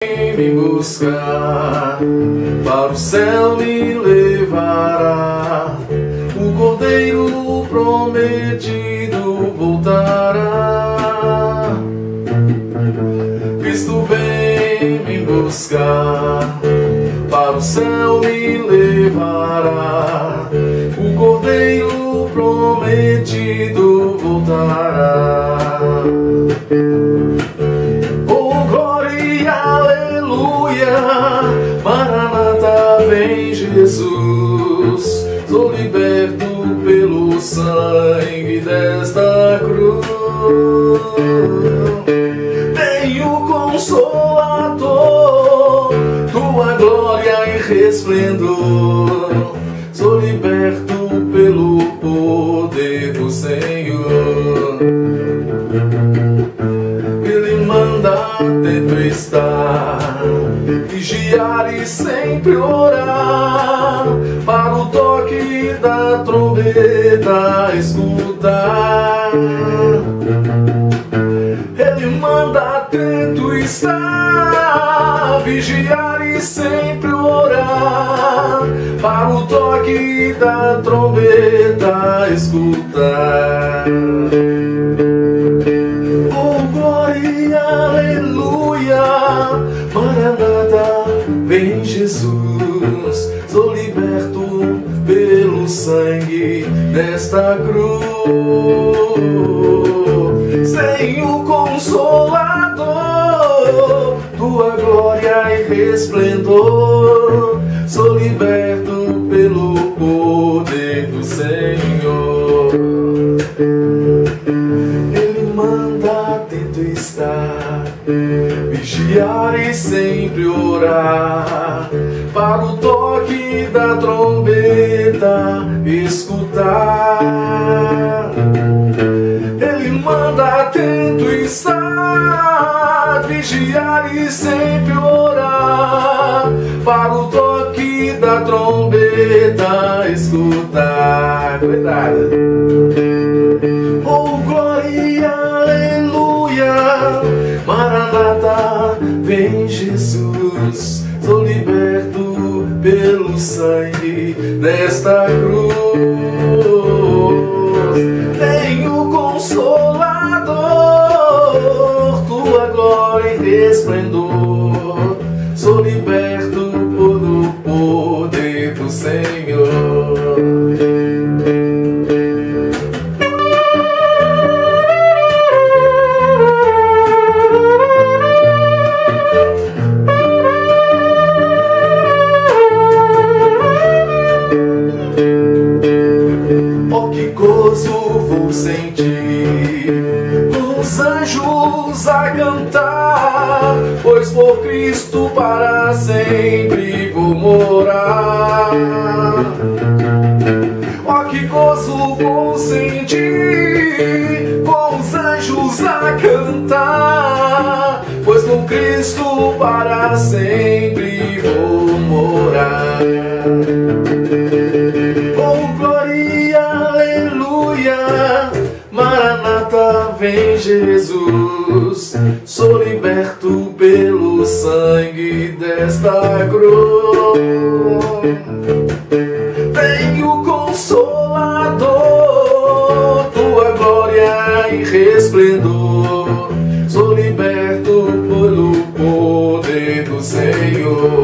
me buscar, para o céu me levará. O Cordeiro prometido voltará. Cristo vem me buscar, para o céu me levará. O Cordeiro prometido voltará. Oh, glória, aleluia, Maranata, vem Jesus. Sou liberto pelo sangue desta cruz. Tenho Consolador, tua glória e resplendor. Sou liberto pelo poder do Senhor. Ele manda atento estar, vigiar e sempre orar, para o toque da trombeta escutar. Ele manda atento estar, vigiar e sempre orar, para o toque da trombeta escutar. Oh, glória, aleluia, Maranata, vem Jesus. Sou liberto pelo sangue desta cruz. Senhor Consolador, tua glória e resplendor. Sou liberto pelo poder do Senhor. Ele manda atento estar, vigiar e sempre orar, para o toque da trombeta escutar. Ele manda atento estar, vigiar e sempre orar, para o toque da trombeta escutar. Cuidado. Oh, glória, aleluia, Maranata, vem Jesus. Sou liberto pelo sangue desta cruz. Tenho Consolador, tua glória e resplendor. Sou liberto pelo poder do Senhor. Oh, que gozo vou sentir, os anjos a cantar, pois por Cristo para sempre vou morar. Oh, que gozo vou sentir, com os anjos a cantar, pois com Cristo para sempre vou morar. Oh, glória, aleluia, Maranata, vem Jesus. Sou liberto pelo sangue desta cruz. Tenho Consolador, tua glória e resplendor. Sou liberto pelo poder do Senhor.